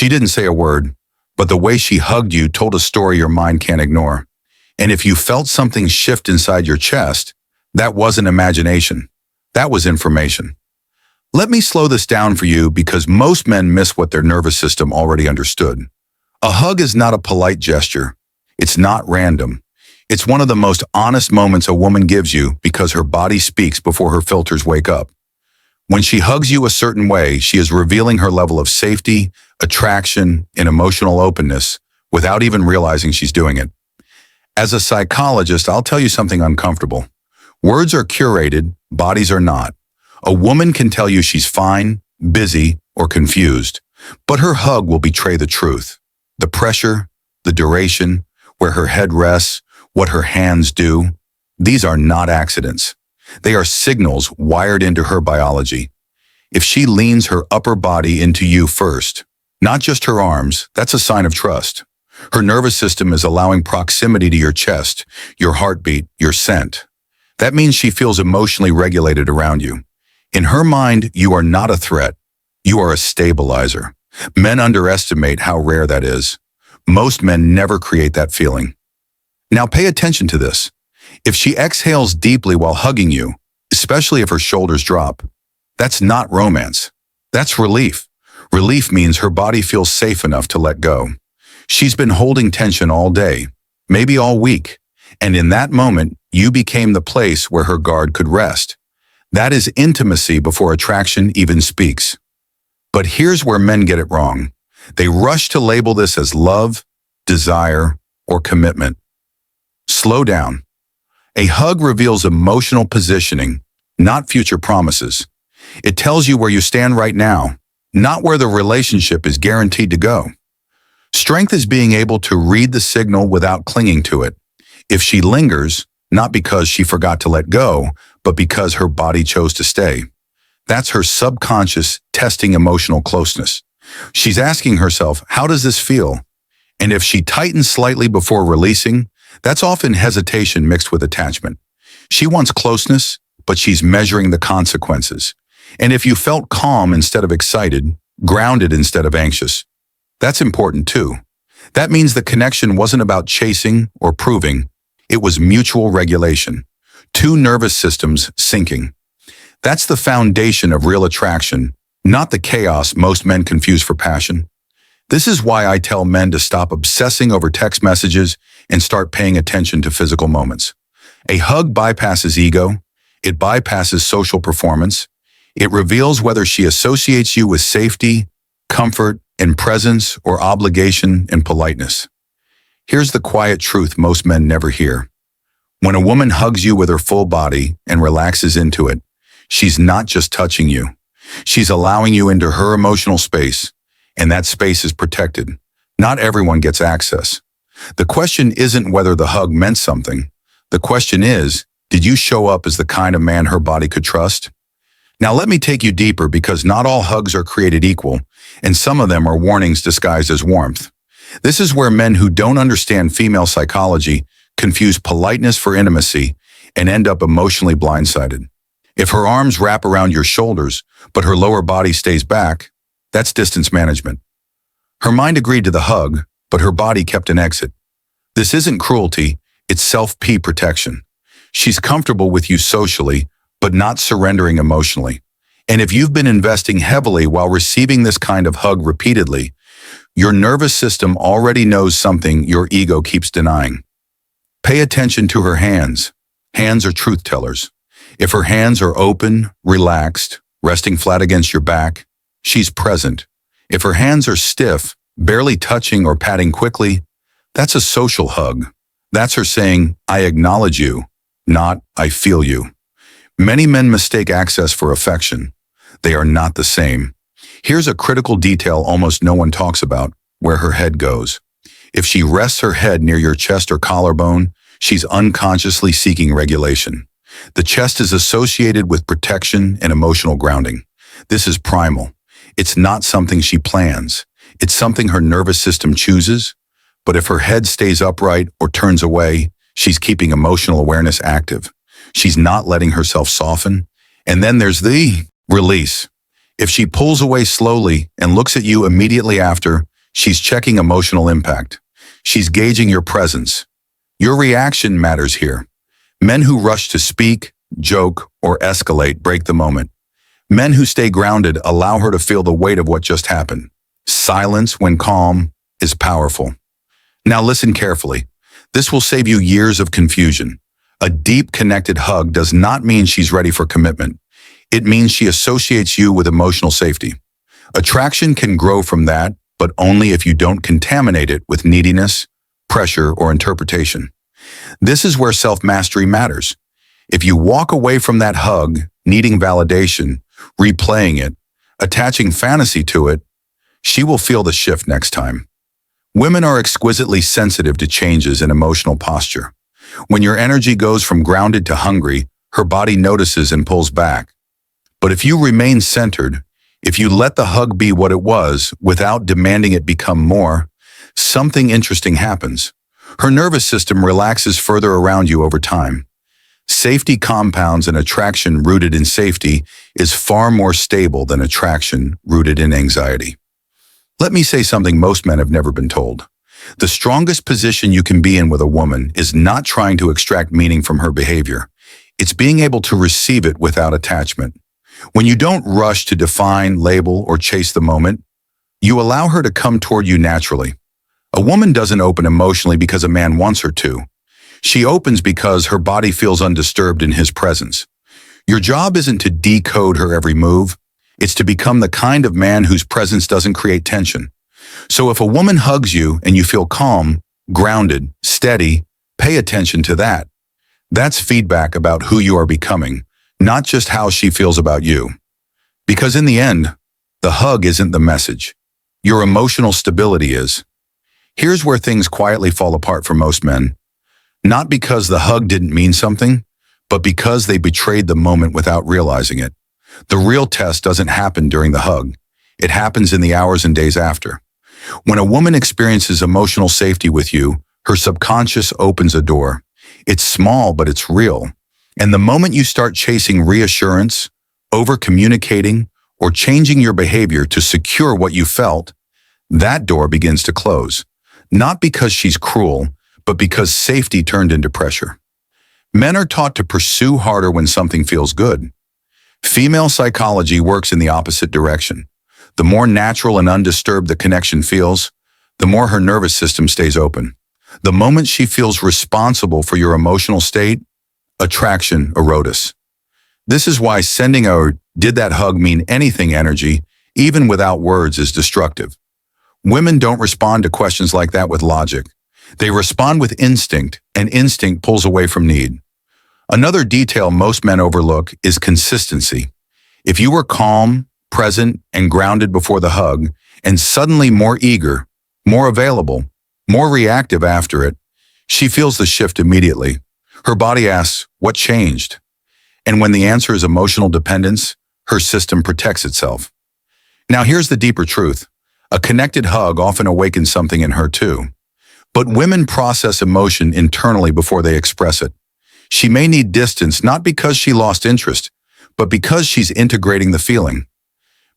She didn't say a word, but the way she hugged you told a story your mind can't ignore. And if you felt something shift inside your chest, that wasn't imagination. That was information. Let me slow this down for you because most men miss what their nervous system already understood. A hug is not a polite gesture. It's not random. It's one of the most honest moments a woman gives you because her body speaks before her filters wake up. When she hugs you a certain way, she is revealing her level of safety, attraction, and emotional openness without even realizing she's doing it. As a psychologist, I'll tell you something uncomfortable. Words are curated, bodies are not. A woman can tell you she's fine, busy, or confused, but her hug will betray the truth. The pressure, the duration, where her head rests, what her hands do, these are not accidents. They are signals wired into her biology. If she leans her upper body into you first, not just her arms, that's a sign of trust. Her nervous system is allowing proximity to your chest, your heartbeat, your scent. That means she feels emotionally regulated around you. In her mind, you are not a threat. You are a stabilizer. Men underestimate how rare that is. Most men never create that feeling. Now pay attention to this. If she exhales deeply while hugging you, especially if her shoulders drop, that's not romance. That's relief. Relief means her body feels safe enough to let go. She's been holding tension all day, maybe all week, and in that moment, you became the place where her guard could rest. That is intimacy before attraction even speaks. But here's where men get it wrong. They rush to label this as love, desire, or commitment. Slow down. A hug reveals emotional positioning, not future promises. It tells you where you stand right now, not where the relationship is guaranteed to go. Strength is being able to read the signal without clinging to it. If she lingers, not because she forgot to let go, but because her body chose to stay. That's her subconscious testing emotional closeness. She's asking herself, how does this feel? And if she tightens slightly before releasing, that's often hesitation mixed with attachment. She wants closeness, but she's measuring the consequences. And if you felt calm instead of excited, grounded instead of anxious, that's important too. That means the connection wasn't about chasing or proving. It was mutual regulation. Two nervous systems syncing. That's the foundation of real attraction, not the chaos most men confuse for passion. This is why I tell men to stop obsessing over text messages and start paying attention to physical moments. A hug bypasses ego. It bypasses social performance. It reveals whether she associates you with safety, comfort, and presence, or obligation and politeness. Here's the quiet truth most men never hear. When a woman hugs you with her full body and relaxes into it, she's not just touching you. She's allowing you into her emotional space, and that space is protected. Not everyone gets access. The question isn't whether the hug meant something. The question is, did you show up as the kind of man her body could trust? Now let me take you deeper because not all hugs are created equal, and some of them are warnings disguised as warmth. This is where men who don't understand female psychology confuse politeness for intimacy and end up emotionally blindsided. If her arms wrap around your shoulders, but her lower body stays back, that's distance management. Her mind agreed to the hug, but her body kept an exit. This isn't cruelty, it's self-P protection. She's comfortable with you socially, but not surrendering emotionally. And if you've been investing heavily while receiving this kind of hug repeatedly, your nervous system already knows something your ego keeps denying. Pay attention to her hands. Hands are truth tellers. If her hands are open, relaxed, resting flat against your back, she's present. If her hands are stiff, barely touching or patting quickly, that's a social hug. That's her saying, I acknowledge you, not I feel you. Many men mistake access for affection. They are not the same. Here's a critical detail almost no one talks about, where her head goes. If she rests her head near your chest or collarbone, she's unconsciously seeking regulation. The chest is associated with protection and emotional grounding. This is primal. It's not something she plans. It's something her nervous system chooses. But if her head stays upright or turns away, she's keeping emotional awareness active. She's not letting herself soften. And then there's the release. If she pulls away slowly and looks at you immediately after, She's checking emotional impact. She's gauging your presence. Your reaction matters here. Men who rush to speak, joke, or escalate break the moment. Men who stay grounded allow her to feel the weight of what just happened. Silence, when calm, is powerful. Now listen carefully. This will save you years of confusion. A deep, connected hug does not mean she's ready for commitment. It means she associates you with emotional safety. Attraction can grow from that, but only if you don't contaminate it with neediness, pressure, or interpretation. This is where self-mastery matters. If you walk away from that hug, needing validation, replaying it, attaching fantasy to it, she will feel the shift next time. Women are exquisitely sensitive to changes in emotional posture. When your energy goes from grounded to hungry, her body notices and pulls back. But if you remain centered, if you let the hug be what it was without demanding it become more, something interesting happens. Her nervous system relaxes further around you over time. Safety compounds and attraction rooted in safety is far more stable than attraction rooted in anxiety. Let me say something most men have never been told. The strongest position you can be in with a woman is not trying to extract meaning from her behavior. It's being able to receive it without attachment. When you don't rush to define, label, or chase the moment, you allow her to come toward you naturally. A woman doesn't open emotionally because a man wants her to. She opens because her body feels undisturbed in his presence. Your job isn't to decode her every move. It's to become the kind of man whose presence doesn't create tension. So if a woman hugs you and you feel calm, grounded, steady, pay attention to that. That's feedback about who you are becoming, not just how she feels about you. Because in the end, the hug isn't the message. Your emotional stability is. Here's where things quietly fall apart for most men. Not because the hug didn't mean something, but because they betrayed the moment without realizing it. The real test doesn't happen during the hug. It happens in the hours and days after. When a woman experiences emotional safety with you, her subconscious opens a door. It's small, but it's real. And the moment you start chasing reassurance, over-communicating, or changing your behavior to secure what you felt, that door begins to close. Not because she's cruel, but because safety turned into pressure. Men are taught to pursue harder when something feels good. Female psychology works in the opposite direction. The more natural and undisturbed the connection feels, the more her nervous system stays open. The moment she feels responsible for your emotional state, attraction erodes. This is why sending a "did that hug mean anything" energy, even without words, is destructive. Women don't respond to questions like that with logic. They respond with instinct, and instinct pulls away from need. Another detail most men overlook is consistency. If you were calm, present, and grounded before the hug, and suddenly more eager, more available, more reactive after it, she feels the shift immediately. Her body asks, "What changed?" And when the answer is emotional dependence, her system protects itself. Now here's the deeper truth. A connected hug often awakens something in her too. But women process emotion internally before they express it. She may need distance not because she lost interest, but because she's integrating the feeling.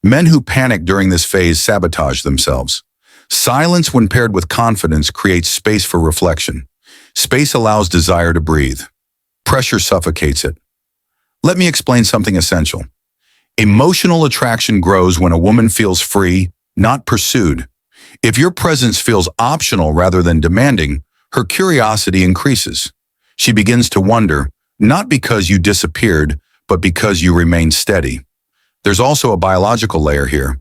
Men who panic during this phase sabotage themselves. Silence, when paired with confidence, creates space for reflection. Space allows desire to breathe. Pressure suffocates it. Let me explain something essential. Emotional attraction grows when a woman feels free, not pursued. If your presence feels optional rather than demanding, her curiosity increases. She begins to wonder, not because you disappeared, but because you remained steady. There's also a biological layer here.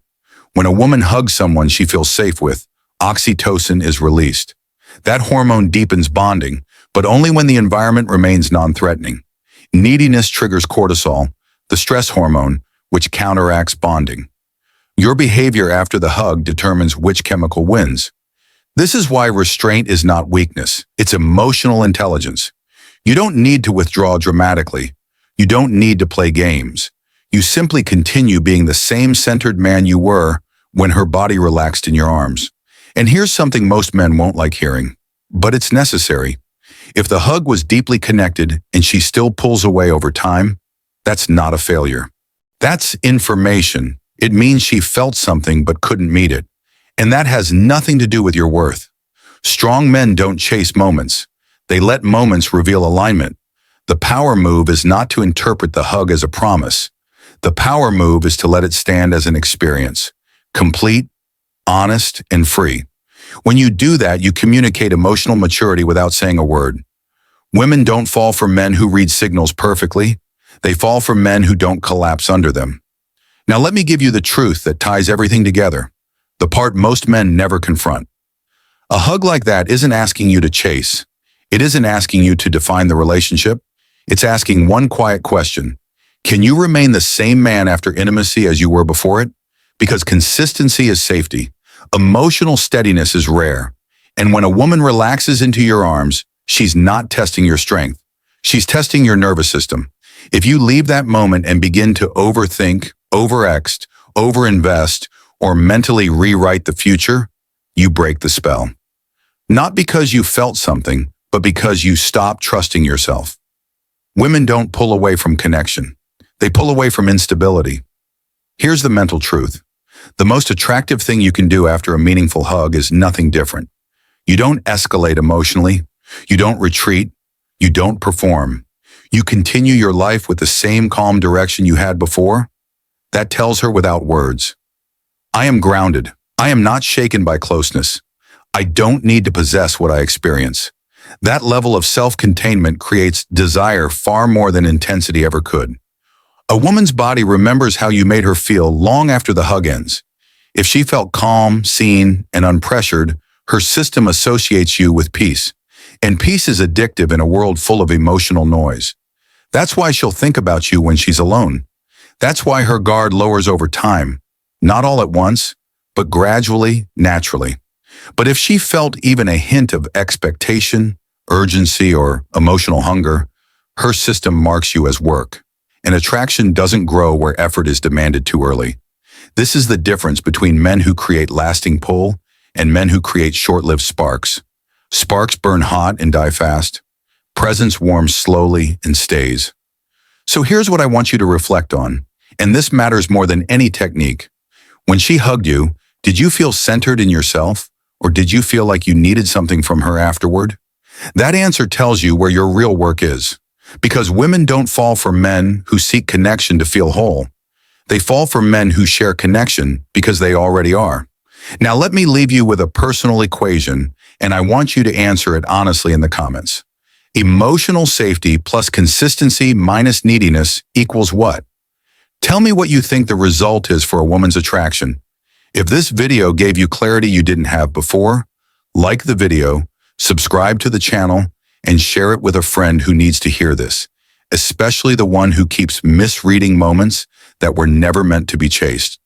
When a woman hugs someone she feels safe with, oxytocin is released. That hormone deepens bonding, but only when the environment remains non-threatening. Neediness triggers cortisol, the stress hormone, which counteracts bonding. Your behavior after the hug determines which chemical wins. This is why restraint is not weakness, it's emotional intelligence. You don't need to withdraw dramatically. You don't need to play games. You simply continue being the same centered man you were when her body relaxed in your arms. And here's something most men won't like hearing, but it's necessary. If the hug was deeply connected and she still pulls away over time, that's not a failure. That's information. It means she felt something but couldn't meet it. And that has nothing to do with your worth. Strong men don't chase moments. They let moments reveal alignment. The power move is not to interpret the hug as a promise. The power move is to let it stand as an experience, complete, honest, and free. When you do that, you communicate emotional maturity without saying a word. Women don't fall for men who read signals perfectly. They fall for men who don't collapse under them. Now let me give you the truth that ties everything together, the part most men never confront. A hug like that isn't asking you to chase. It isn't asking you to define the relationship. It's asking one quiet question. Can you remain the same man after intimacy as you were before it? Because consistency is safety. Emotional steadiness is rare. And when a woman relaxes into your arms, she's not testing your strength. She's testing your nervous system. If you leave that moment and begin to overthink, overext, overinvest, or mentally rewrite the future, you break the spell. Not because you felt something, but because you stopped trusting yourself. Women don't pull away from connection. They pull away from instability. Here's the mental truth. The most attractive thing you can do after a meaningful hug is nothing different. You don't escalate emotionally. You don't retreat. You don't perform. You continue your life with the same calm direction you had before. That tells her without words. I am grounded. I am not shaken by closeness. I don't need to possess what I experience. That level of self-containment creates desire far more than intensity ever could. A woman's body remembers how you made her feel long after the hug ends. If she felt calm, seen, and unpressured, her system associates you with peace. And peace is addictive in a world full of emotional noise. That's why she'll think about you when she's alone. That's why her guard lowers over time, not all at once, but gradually, naturally. But if she felt even a hint of expectation, urgency, or emotional hunger, her system marks you as work. And attraction doesn't grow where effort is demanded too early. This is the difference between men who create lasting pull and men who create short-lived sparks. Sparks burn hot and die fast. Presence warms slowly and stays. So here's what I want you to reflect on, and this matters more than any technique. When she hugged you, did you feel centered in yourself, or did you feel like you needed something from her afterward? That answer tells you where your real work is. Because women don't fall for men who seek connection to feel whole. They fall for men who share connection because they already are. Now let me leave you with a personal equation, and I want you to answer it honestly in the comments. Emotional safety plus consistency minus neediness equals what? Tell me what you think the result is for a woman's attraction. If this video gave you clarity you didn't have before, like the video, subscribe to the channel, and share it with a friend who needs to hear this, especially the one who keeps misreading moments that were never meant to be chased.